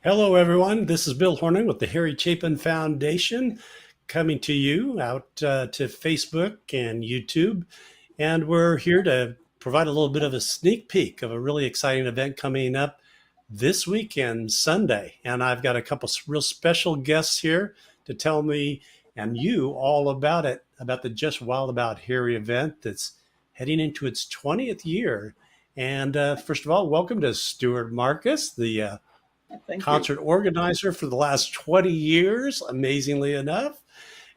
Hello, everyone. This is Bill Horning with the Harry Chapin Foundation coming to you out to Facebook and YouTube. And we're here to provide a little bit of a sneak peek of a really exciting event coming up this weekend, Sunday. And I've got a couple real special guests here to tell me and you all about it, about the Just Wild About Harry event that's heading into its 20th year. And first of all, welcome to Stuart Marcus, the Thank you. concert organizer for the last 20 years, amazingly enough,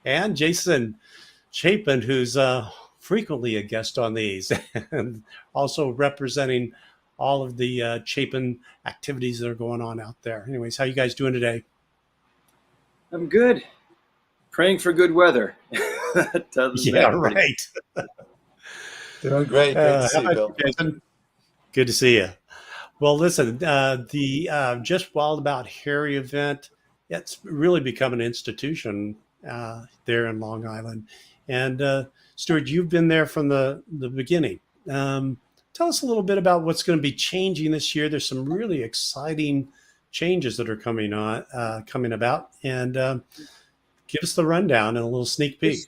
and Jason Chapin, who's frequently a guest on these, and also representing all of the Chapin activities that are going on out there. Anyways, how you guys doing today? I'm good. Praying for good weather. Yeah, right. Doing great. Great to see you, How about Bill. you, Jason? Good to see you. Well, listen, the Just Wild About Harry event, it's really become an institution there in Long Island. And Stuart, you've been there from the beginning. Tell us a little bit about what's going to be changing this year. There's some really exciting changes that are coming about. And give us the rundown and a little sneak peek.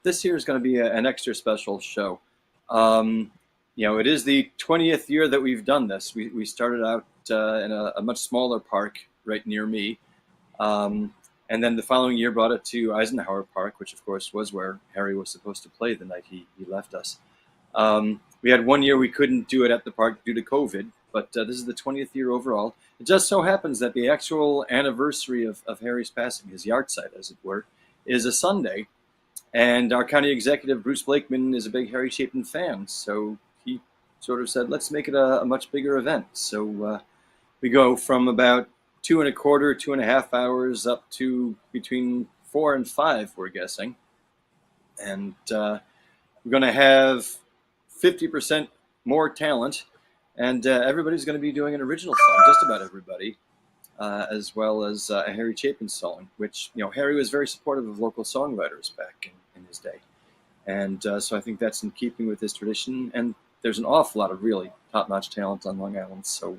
This year is going to be an extra special show. It is the 20th year that we've done this. We started out in a much smaller park right near me. And then the following year brought it to Eisenhower Park, which of course was where Harry was supposed to play the night he left us. We had one year we couldn't do it at the park due to COVID, but this is the 20th year overall. It just so happens that the actual anniversary of Harry's passing, his yahrzeit as it were, is a Sunday. And our county executive, Bruce Blakeman, is a big Harry Chapin fan. So he sort of said, let's make it a much bigger event. So we go from about 2.25, 2.5 hours up to between 4 and 5, we're guessing. And we're going to have 50% more talent. And everybody's going to be doing an original song, just about everybody, as well as a Harry Chapin song, which, Harry was very supportive of local songwriters back in his day. And so I think that's in keeping with his tradition. And there's an awful lot of really top-notch talent on Long Island. So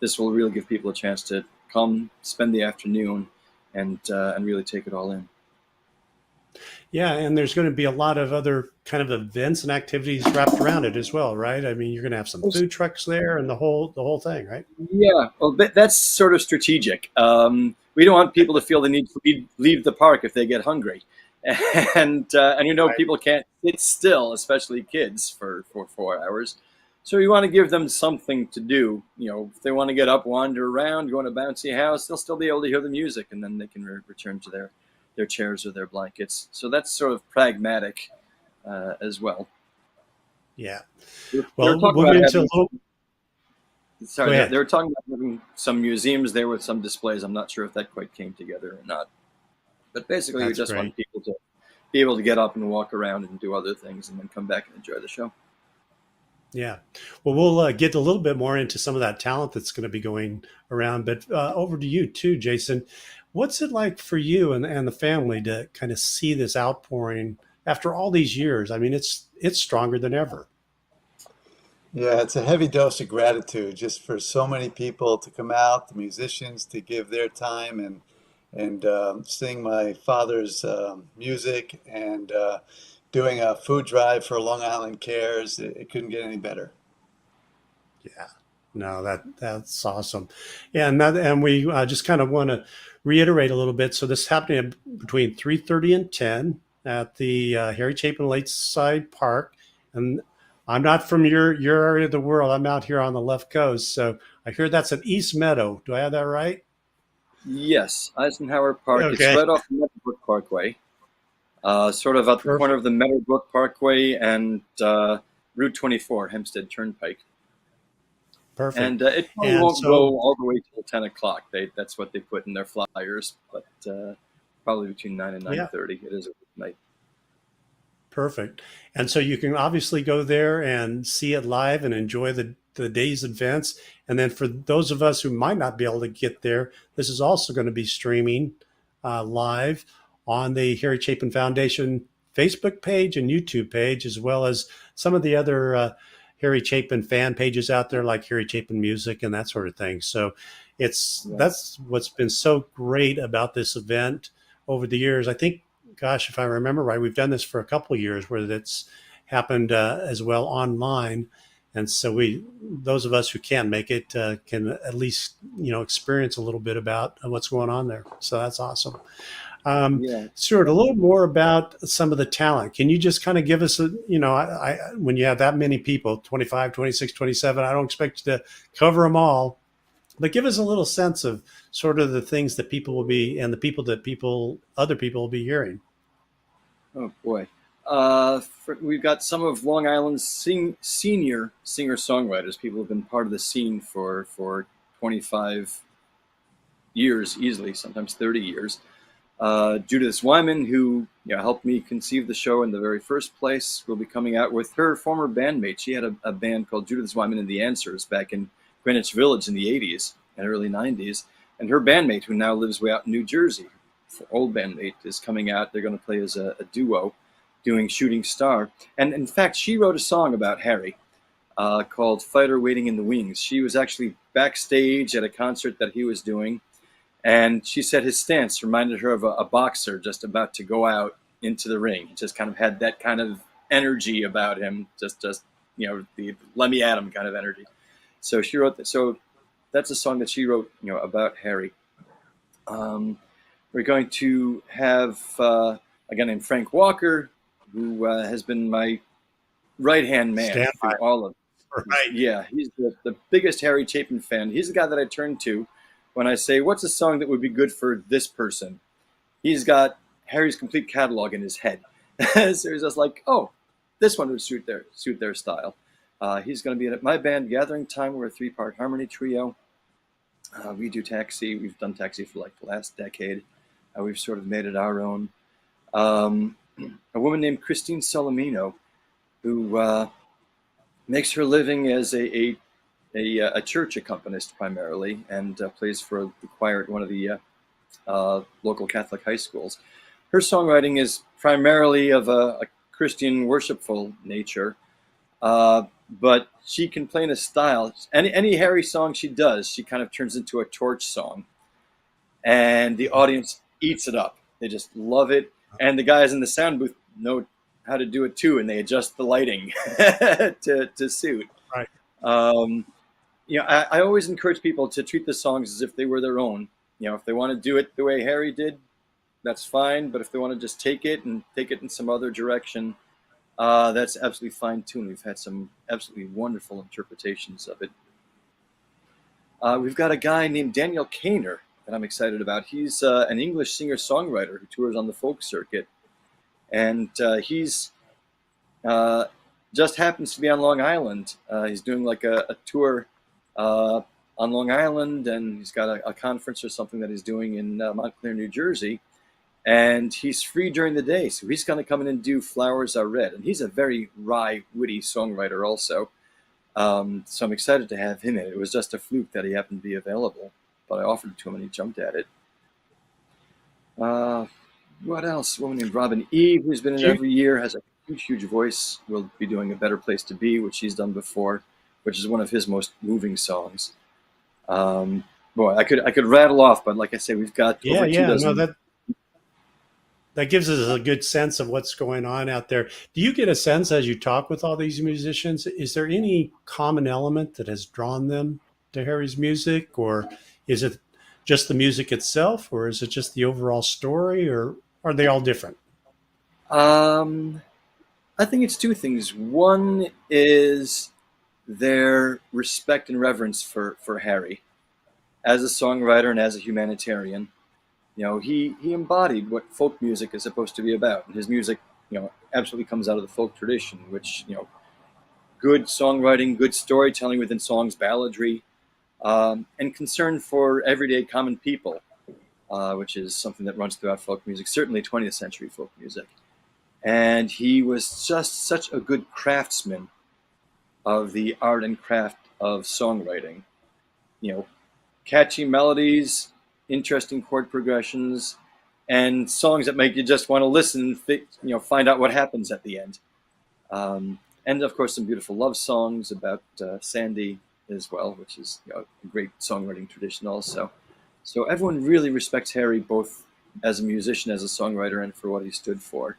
this will really give people a chance to come spend the afternoon and really take it all in. Yeah, and there's going to be a lot of other kind of events and activities wrapped around it as well, right? I mean, you're going to have some food trucks there and the whole thing, right? Yeah, well, that's sort of strategic. We don't want people to feel the need to leave the park if they get hungry, and Right. people can't sit still, especially kids, for 4 hours. So we want to give them something to do. If they want to get up, wander around, go in a bouncy house, they'll still be able to hear the music, and then they can return to their chairs or their blankets. So that's sort of pragmatic as well. Yeah. They Well, were talking we'll about get into a having, little. Go sorry, ahead. they were talking about having some museums there with some displays. I'm not sure if that quite came together or not. But basically, we That's just great. want people to be able to get up and walk around and do other things and then come back and enjoy the show. Yeah. Well, we'll get a little bit more into some of that talent that's going to be going around. But over to you too, Jason. What's it like for you and the family to kind of see this outpouring after all these years? I mean, it's stronger than ever. Yeah, it's a heavy dose of gratitude just for so many people to come out, the musicians to give their time and sing my father's music and doing a food drive for Long Island Cares. It couldn't get any better. Yeah. No, that's awesome. Yeah, and we just kind of want to reiterate a little bit. So this is happening between 3:30 and 10 at the Harry Chapin Lakeside Park. And I'm not from your area of the world. I'm out here on the left coast. So I hear that's at East Meadow. Do I have that right? Yes, Eisenhower Park. It's Okay. right off the Meadowbrook Parkway, sort of at the corner Perfect. of the Meadowbrook Parkway and Route 24, Hempstead Turnpike. Perfect. And it probably And won't go so, all the way till 10 o'clock. That's what they put in their flyers, but probably between 9 and yeah, 9:30. It is a night. perfect. And so you can obviously go there and see it live and enjoy the day's events. And then for those of us who might not be able to get there, this is also going to be streaming live on the Harry Chapin Foundation Facebook page and YouTube page, as well as some of the other Harry Chapin fan pages out there, like Harry Chapin Music and that sort of thing. So Right. that's what's been so great about this event over the years. I think, gosh, if I remember right, we've done this for a couple of years where that's happened as well online. And so those of us who can make it, can at least experience a little bit about what's going on there. So that's awesome. Yeah. Stuart, a little more about some of the talent. Can you just kind of give us when you have that many people, 25, 26, 27, I don't expect you to cover them all, but give us a little sense of sort of the things that people will be and the people that other people will be hearing. Oh boy. We've got some of Long Island's senior singer-songwriters. People who've been part of the scene for 25 years easily, sometimes 30 years. Judith Wyman, who helped me conceive the show in the very first place, will be coming out with her former bandmate. She had a band called Judith Wyman and the Answers back in Greenwich Village in the 80s and early 90s. And her bandmate, who now lives way out in New Jersey, her old bandmate, is coming out. They're going to play as a duo doing Shooting Star. And in fact, she wrote a song about Harry called Fighter Waiting in the Wings. She was actually backstage at a concert that he was doing. And she said his stance reminded her of a boxer just about to go out into the ring. He just kind of had that kind of energy about him, just the let me at him kind of energy. So she wrote that. So that's a song that she wrote, about Harry. We're going to have a guy named Frank Walker, who has been my right-hand man Stand by. through all of it. Right. Yeah, he's the biggest Harry Chapin fan. He's the guy that I turn to when I say, what's a song that would be good for this person? He's got Harry's complete catalog in his head. So he's just like, oh, this one would suit their style. He's going to be in my band, Gathering Time. We're a 3-part harmony trio. We do Taxi. We've done Taxi for like the last decade. We've sort of made it our own. A woman named Christine Solomino, who makes her living as a church accompanist primarily, and plays for the choir at one of the local Catholic high schools. Her songwriting is primarily of a Christian worshipful nature, but she can play in a style. Any Harry song she does, she kind of turns into a torch song, and the audience eats it up. They just love it, and the guys in the sound booth know how to do it too, and they adjust the lighting to suit. Right. I always encourage people to treat the songs as if they were their own. If they want to do it the way Harry did, that's fine. But if they want to just take it in some other direction, that's absolutely fine too. And we've had some absolutely wonderful interpretations of it. We've got a guy named Daniel Kaner that I'm excited about. He's an English singer-songwriter who tours on the folk circuit. And he's just happens to be on Long Island. He's doing like a tour on Long Island, and he's got a conference or something that he's doing in Montclair, New Jersey. And he's free during the day, so he's going to come in and do Flowers Are Red. And he's a very wry, witty songwriter also. So I'm excited to have him in it. It was just a fluke that he happened to be available, but I offered it to him and he jumped at it. What else? A woman named Robin Eve, who's been in every year, has a huge voice. Will be doing A Better Place to Be, which he's done before, which is one of his most moving songs. Boy, I could rattle off, but like I say, we've got over 2 dozen. No, that gives us a good sense of what's going on out there. Do you get a sense as you talk with all these musicians? Is there any common element that has drawn them to Harry's music, or is it just the music itself, or is it just the overall story, or are they all different? I think it's 2 things. One is their respect and reverence for Harry as a songwriter and as a humanitarian. He embodied what folk music is supposed to be about. And his music, absolutely comes out of the folk tradition, which, good songwriting, good storytelling within songs, balladry, and concern for everyday common people, which is something that runs throughout folk music, certainly 20th century folk music. And he was just such a good craftsman of the art and craft of songwriting. Catchy melodies, interesting chord progressions, and songs that make you just want to listen, find out what happens at the end. And of course, some beautiful love songs about Sandy as well, which is a great songwriting tradition also. So everyone really respects Harry both as a musician, as a songwriter, and for what he stood for.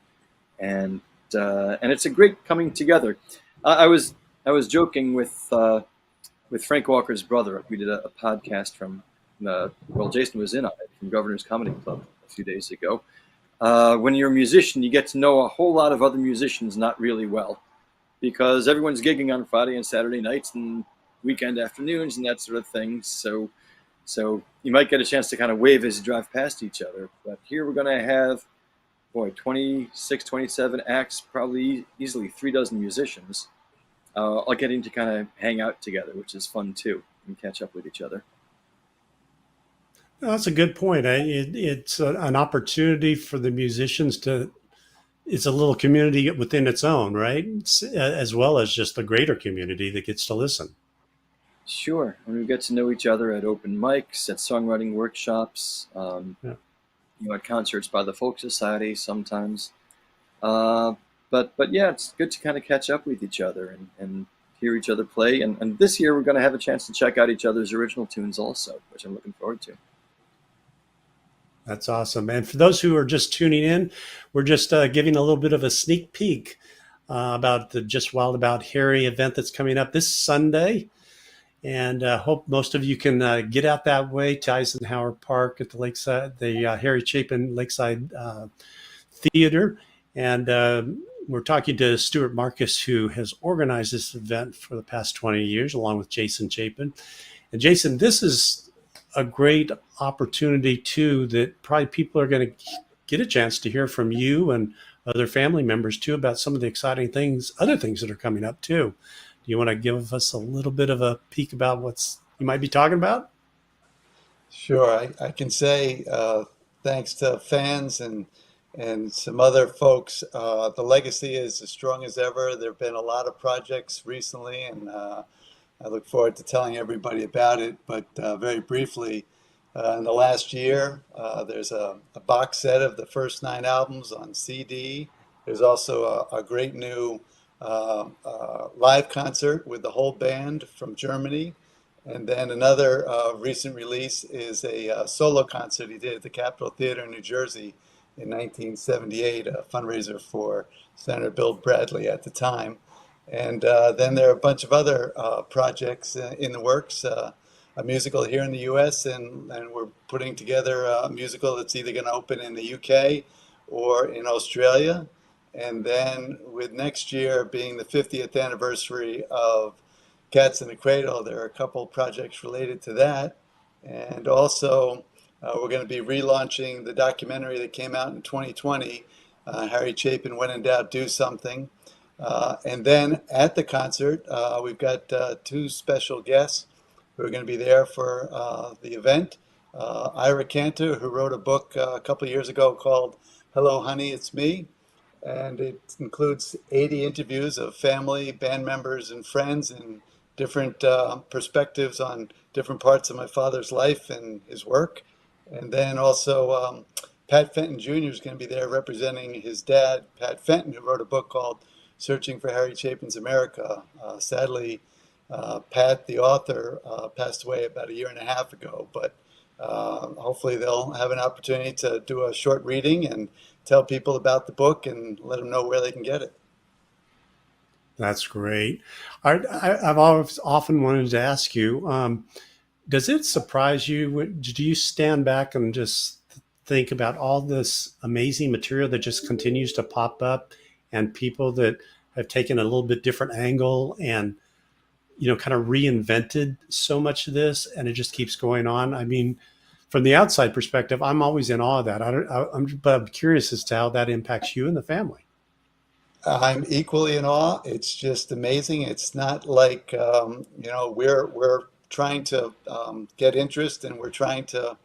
And and it's a great coming together. I was joking with Frank Walker's brother. We did a podcast from well, Jason was in on it from Governor's Comedy Club a few days ago. When you're a musician, you get to know a whole lot of other musicians not really well, because everyone's gigging on Friday and Saturday nights and weekend afternoons and that sort of thing. So you might get a chance to kind of wave as you drive past each other. But here we're going to have, boy, 26, 27 acts, probably easily 36 musicians, all getting to kind of hang out together, which is fun too, and catch up with each other. That's a good point. It's an opportunity for the musicians to. It's a little community within its own, right? As well as just the greater community that gets to listen. Sure, and we get to know each other at open mics, at songwriting workshops, Yeah. at concerts by the Folk Society sometimes. Uh, but yeah, it's good to kind of catch up with each other and hear each other play. And this year we're going to have a chance to check out each other's original tunes also, which I'm looking forward to. That's awesome. And for those who are just tuning in, we're just giving a little bit of a sneak peek about the Just Wild About Harry event that's coming up this Sunday. And hope most of you can get out that way to Eisenhower Park at the Lakeside, the Harry Chapin Lakeside Theater. And we're talking to Stuart Marcus, who has organized this event for the past 20 years, along with Jason Chapin. And Jason, this is a great opportunity too, that probably people are going to get a chance to hear from you and other family members too about some of the exciting things, other things that are coming up too. Do you want to give us a little bit of a peek about what's you might be talking about? Sure, I can say thanks to fans and some other folks, the legacy is as strong as ever. There have been a lot of projects recently, and I look forward to telling everybody about it. But very briefly, in the last year, there's a box set of the first 9 albums on CD. There's also a great new live concert with the whole band from Germany. And then another recent release is a solo concert he did at the Capitol Theater in New Jersey in 1978, a fundraiser for Senator Bill Bradley at the time. And then there are a bunch of other projects in the works, a musical here in the US, and we're putting together a musical that's either going to open in the UK or in Australia. And then with next year being the 50th anniversary of Cats in the Cradle, there are a couple projects related to that. And also, we're going to be relaunching the documentary that came out in 2020, Harry Chapin, When in Doubt, Do Something. And then at the concert, we've got 2 special guests who are going to be there for the event. Ira Cantor, who wrote a book a couple years ago called Hello, Honey, It's Me. And it includes 80 interviews of family, band members, and friends, and different perspectives on different parts of my father's life and his work. And then also Pat Fenton Jr. is going to be there representing his dad, Pat Fenton, who wrote a book called Searching for Harry Chapin's America. Sadly, Pat, the author, passed away about a year and a half ago, but hopefully they'll have an opportunity to do a short reading and tell people about the book and let them know where they can get it. That's great. I've always often wanted to ask you, does it surprise you? Do you stand back and just think about all this amazing material that just continues to pop up and people that have taken a little bit different angle and, kind of reinvented so much of this and it just keeps going on? I mean, from the outside perspective, I'm always in awe of that. But I'm curious as to how that impacts you and the family. I'm equally in awe. It's just amazing. It's not like we're trying to get interest and we're trying to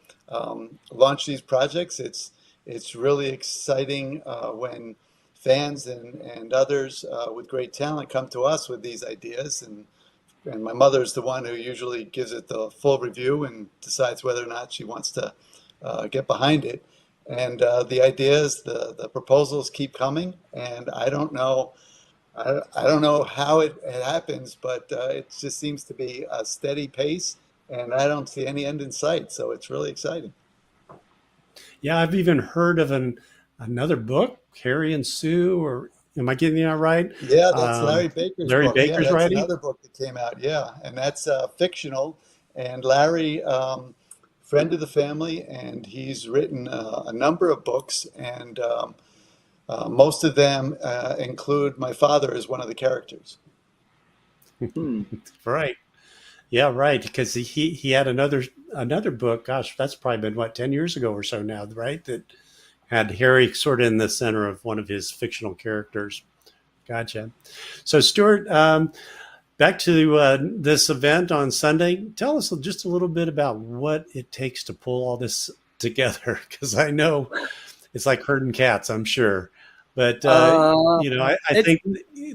launch these projects. It's really exciting when fans and others with great talent come to us with these ideas, and my mother's the one who usually gives it the full review and decides whether or not she wants to get behind it. And the ideas, the proposals keep coming, and I don't know how it happens, but it just seems to be a steady pace, and I don't see any end in sight. So it's really exciting. Yeah, I've even heard of another book, Harry and Sue, or am I getting that right? Yeah, that's Um, Larry Baker's Larry book. Yeah, Baker's that's writing. another book that came out. Yeah, and that's fictional. And Larry, friend of the family, and he's written a number of books, and most of them include my father as one of the characters. Hmm. Right. Yeah, right. Because he had another book. Gosh, that's probably been what 10 years ago or so now, right? That had Harry sort of in the center of one of his fictional characters. Gotcha. So, Stuart, back to this event on Sunday. Tell us just a little bit about what it takes to pull all this together, because I know it's like herding cats, I'm sure. But Uh, I it's think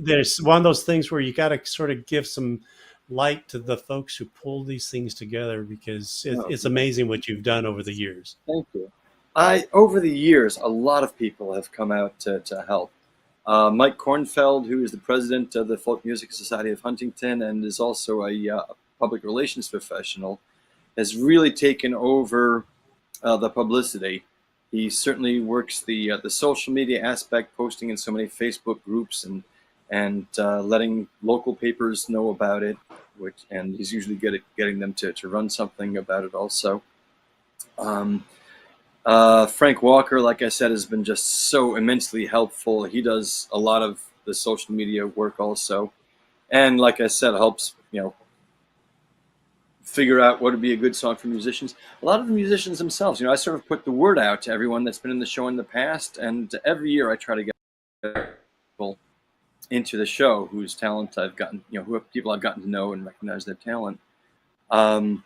there's one of those things where you got to sort of give some light to the folks who pull these things together, because no, it's amazing what you've done over the years. thank you. I over the years, a lot of people have come out to help. Mike Kornfeld, who is the president of the Folk Music Society of Huntington and is also a public relations professional, has really taken over the publicity. He certainly works the social media aspect, posting in so many Facebook groups and letting local papers know about it. And he's usually good at getting them to run something about it also. Um, Frank Walker, like I said, has been just so immensely helpful. He does a lot of the social media work also, and like I said, helps figure out what would be a good song for musicians. A lot of the musicians themselves, I sort of put the word out to everyone that's been in the show in the past, and every year I try to get people into the show whose talent I've gotten, who have people I've gotten to know and recognize their talent. Um,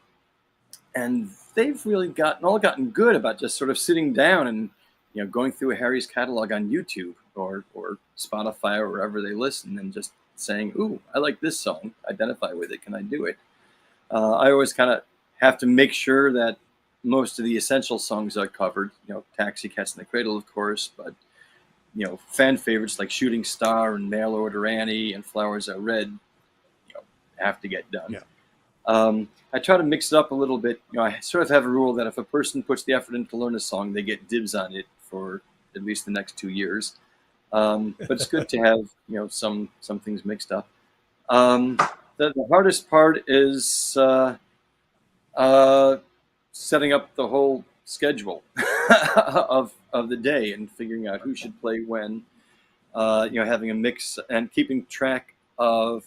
and they've really gotten good about just sort of sitting down and going through Harry's catalog on YouTube or Spotify or wherever they listen and just saying, "Ooh, I like this song. Identify with it. Can I do it?" I always kind of have to make sure that most of the essential songs are covered. Taxi, Cats in the Cradle, of course, but fan favorites like Shooting Star and Mail Order Annie and Flowers Are Red, have to get done. Yeah. I try to mix it up a little bit. I sort of have a rule that if a person puts the effort in to learn a song, they get dibs on it for at least the next 2 years. But it's good to have some things mixed up. Um, the hardest part is uh, setting up the whole schedule of the day and figuring out who should play when. Having a mix and keeping track of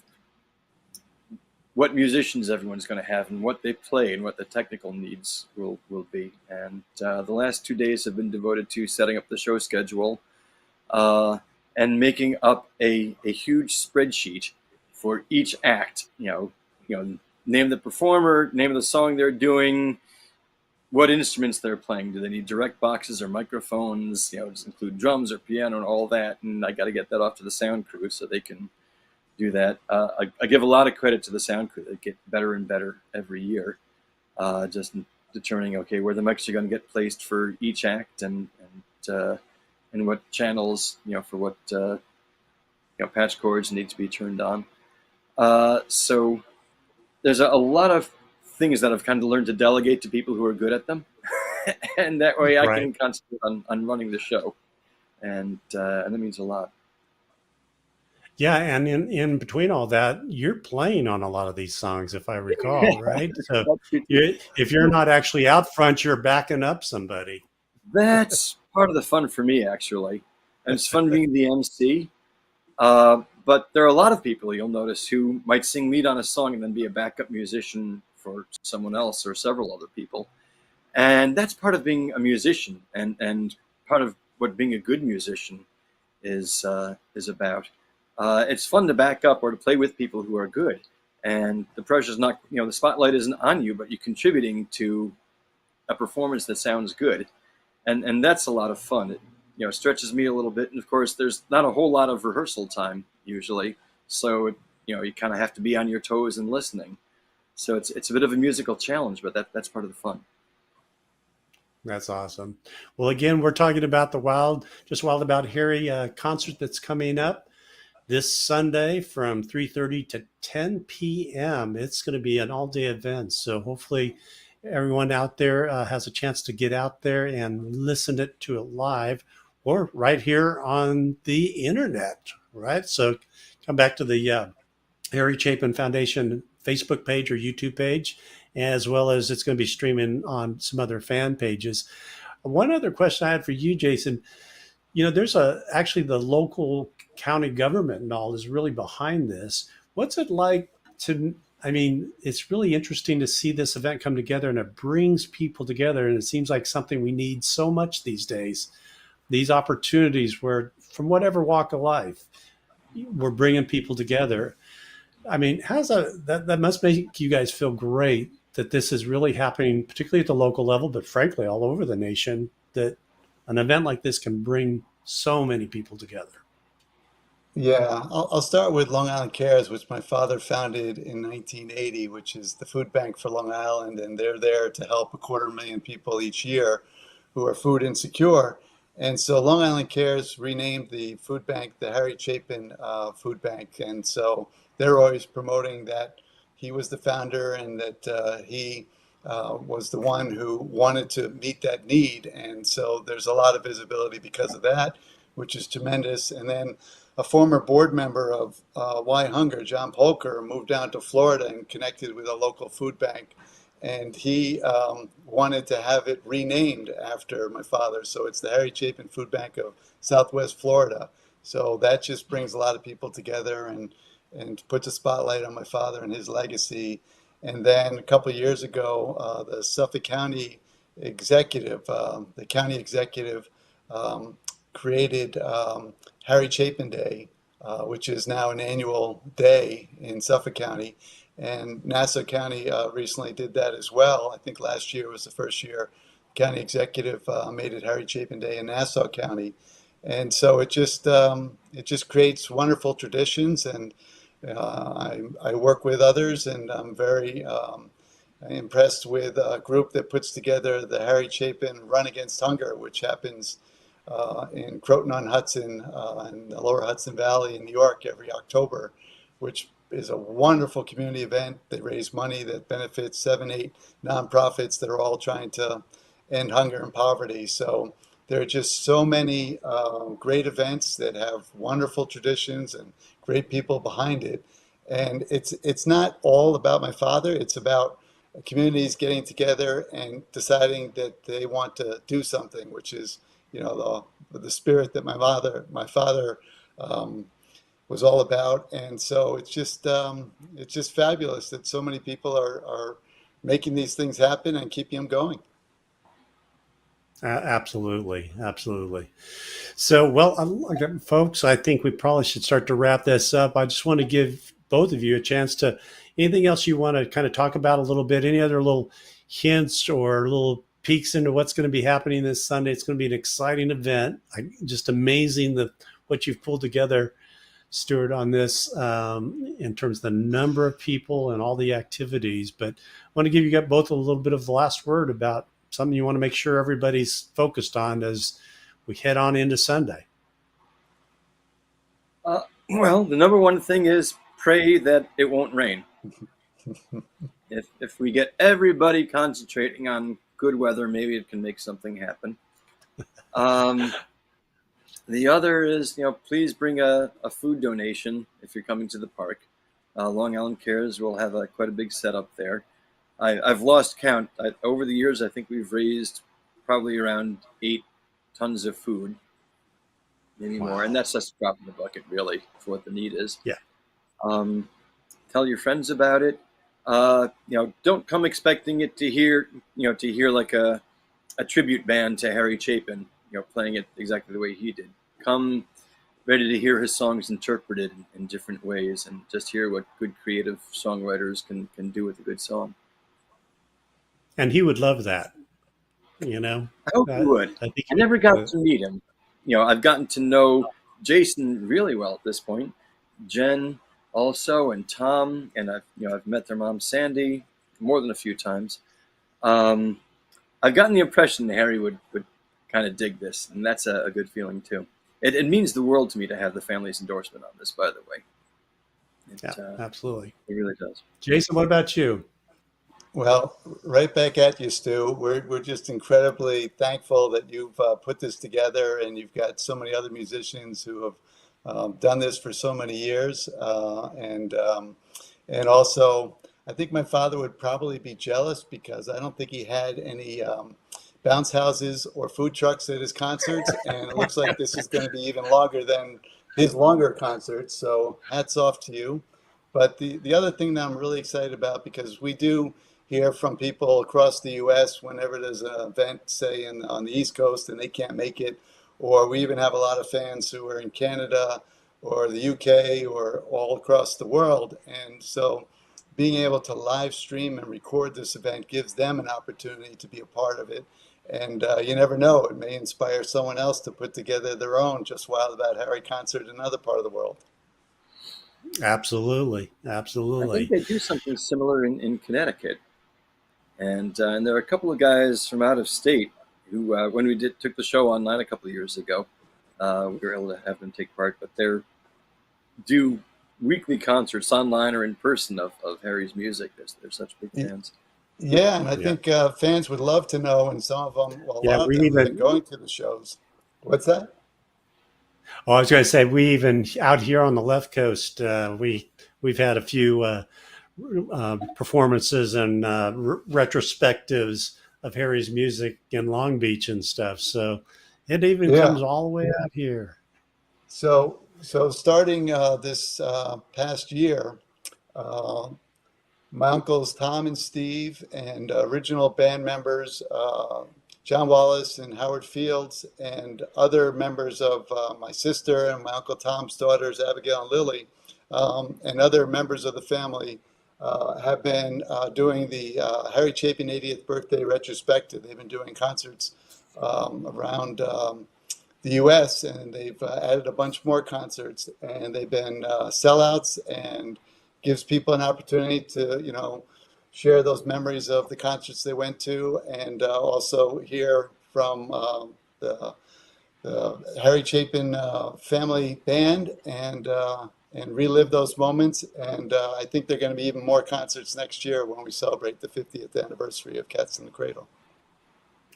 what musicians everyone's going to have and what they play and what the technical needs will be. And the last 2 days have been devoted to setting up the show schedule uh, and making up a huge spreadsheet for each act. Name the performer, name of the song they're doing, what instruments they're playing. Do they need direct boxes or microphones? Does it include drums or piano and all that? And I got to get that off to the sound crew so they can do that. I give a lot of credit to the sound crew. They get better and better every year, just determining where the mics are going to get placed for each act and what channels for what patch cords need to be turned on. So there's a lot of things that I've kind of learned to delegate to people who are good at them, and that way I Right. can concentrate on running the show, and that means a lot. Yeah, and in between all that, you're playing on a lot of these songs, if I recall, right? So That's good too. if you're not actually out front, you're backing up somebody. That's part of the fun for me, actually. And it's fun being the MC. But there are a lot of people you'll notice who might sing lead on a song and then be a backup musician for someone else or several other people. And that's part of being a musician and part of what being a good musician is about. It's fun to back up or to play with people who are good. And the pressure's not, the spotlight isn't on you, but you're contributing to a performance that sounds good, and that's a lot of fun. It stretches me a little bit, and of course, there's not a whole lot of rehearsal time usually, so you kind of have to be on your toes and listening. So it's a bit of a musical challenge, but that's part of the fun. That's awesome. Well, again, we're talking about the Just Wild About Harry concert that's coming up this Sunday from 3:30 to 10 p.m. It's going to be an all-day event, so hopefully everyone out there has a chance to get out there and listen to it live or right here on the internet, right? So come back to the Harry Chapin Foundation Facebook page or YouTube page, as well as it's going to be streaming on some other fan pages. One other question I had for you, Jason, there's actually the local county government and all is really behind this. What's it like to, I mean, it's really interesting to see this event come together and it brings people together. And it seems like something we need so much these days, these opportunities where from whatever walk of life, we're bringing people together. I mean, that must make you guys feel great that this is really happening, particularly at the local level, but frankly, all over the nation, that an event like this can bring so many people together. Yeah, I'll start with Long Island Cares, which my father founded in 1980, which is the food bank for Long Island, and they're there to help 250,000 people each year who are food insecure. And so Long Island Cares renamed the food bank the Harry Chapin Food Bank, and so they're always promoting that he was the founder and that he was the one who wanted to meet that need. And so there's a lot of visibility because of that, which is tremendous. And then a former board member of Why Hunger, John Polker, moved down to Florida and connected with a local food bank. And he wanted to have it renamed after my father. So it's the Harry Chapin Food Bank of Southwest Florida. So that just brings a lot of people together and puts a spotlight on my father and his legacy. And then a couple of years ago, the Suffolk County executive, the county executive, created Harry Chapin Day, which is now an annual day in Suffolk County. And Nassau County recently did that as well. I think last year was the first year county executive made it Harry Chapin Day in Nassau County. And so it just creates wonderful traditions. And I work with others, and I'm very impressed with a group that puts together the Harry Chapin Run Against Hunger, which happens in Croton-on-Hudson in the lower Hudson Valley in New York every October, which is a wonderful community event. They raise money that benefits 7, 8 nonprofits that are all trying to end hunger and poverty. So there are just so many great events that have wonderful traditions and great people behind it. And it's not all about my father. It's about communities getting together and deciding that they want to do something, which is, the spirit that my father was all about. And so it's just fabulous that so many people are making these things happen and keeping them going. Absolutely, absolutely. So, well, folks, I think we probably should start to wrap this up. I just want to give both of you a chance to anything else you want to kind of talk about a little bit, any other little hints or little peeks into what's going to be happening this Sunday. It's going to be an exciting event. Just amazing what you've pulled together, Stuart, on this in terms of the number of people and all the activities. But I want to give you both a little bit of the last word about something you want to make sure everybody's focused on as we head on into Sunday. Well, the number one thing is pray that it won't rain. If we get everybody concentrating on good weather, maybe it can make something happen. The other is, please bring a food donation if you're coming to the park. Long Island Cares will have quite a big setup there. I've lost count. Over the years, I think we've raised probably around 8 tons of food, maybe more. And that's just a drop in the bucket, really, for what the need is. Yeah. Tell your friends about it. Don't come expecting it to hear like a tribute band to Harry Chapin, playing it exactly the way he did. Come ready to hear his songs interpreted in different ways and just hear what good creative songwriters can do with a good song. And he would love that, I hope he would. I think I never got to meet him. I've gotten to know Jason really well at this point, Jen also, and Tom, and I've met their mom Sandy more than a few times. I've gotten the impression that Harry would kind of dig this, and that's a good feeling too. It means the world to me to have the family's endorsement on this. By the way, Yeah, absolutely. it really does. Jason, what about you? Well, right back at you, Stu. We're just incredibly thankful that you've put this together, and you've got so many other musicians who have done this for so many years, and also I think my father would probably be jealous because I don't think he had any bounce houses or food trucks at his concerts, and it looks like this is going to be even longer than his longer concerts. So hats off to you. But the other thing that I'm really excited about, because we do hear from people across the U.S. whenever there's an event, say on the East Coast, and they can't make it, or we even have a lot of fans who are in Canada or the UK or all across the world. And so being able to live stream and record this event gives them an opportunity to be a part of it. And you never know, it may inspire someone else to put together their own Just Wild About Harry concert in another part of the world. Absolutely, I think absolutely. they do something similar in Connecticut, and there are a couple of guys from out of state who, when we took the show online a couple of years ago, we were able to have them take part. But they're do weekly concerts online or in person of Harry's music. They're such big fans. Yeah, and I Yeah, think fans would love to know, and some of them, well, a yeah. lot of We them have been even. going to the shows. What's that? Oh, I was going to say we even out here on the left coast, we've had a few performances and retrospectives of Harry's music in Long Beach and stuff. So it even Yeah. comes all the way out here. So starting this past year, uh, my uncles Tom and Steve and original band members John Wallace and Howard Fields and other members of my sister and my Uncle Tom's daughters, Abigail and Lily, and other members of the family have been doing the Harry Chapin 80th birthday retrospective. They've been doing concerts around the U.S., and they've added a bunch more concerts, and they've been sellouts, and gives people an opportunity to, share those memories of the concerts they went to, and also hear from the, the Harry Chapin family band, and relive those moments. And I think there are going to be even more concerts next year when we celebrate the 50th anniversary of Cats in the Cradle.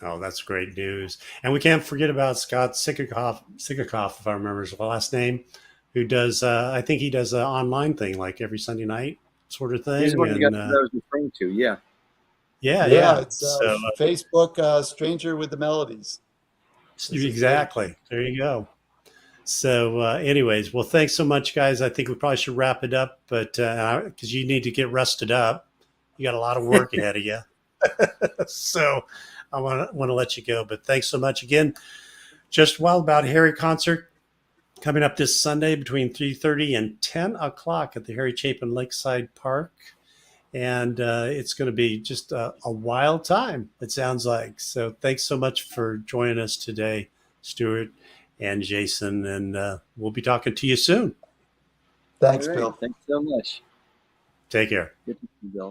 Oh, that's great news. And we can't forget about Scott Sikikoff, if I remember his last name, who does, I think he does an online thing like every Sunday night sort of He's thing. one of the guys And that I was referring to. Yeah. yeah, Yeah, yeah. it's So Facebook Stranger with the Melodies is his page. exactly. There you go. So, anyways, well, thanks so much, guys. I think we probably should wrap it up, but because you need to get rested up, you got a lot of work ahead of you. So, I want to let you go. But thanks so much again. Just Wild About Harry concert coming up this Sunday between 3:30 and 10 o'clock at the Harry Chapin Lakeside Park, and it's going to be just a wild time. It sounds like. So, thanks so much for joining us today, Stuart and Jason, and we'll be talking to you soon. All Thanks, right. Bill. Thanks so much. Take care. Good to see you, Bill.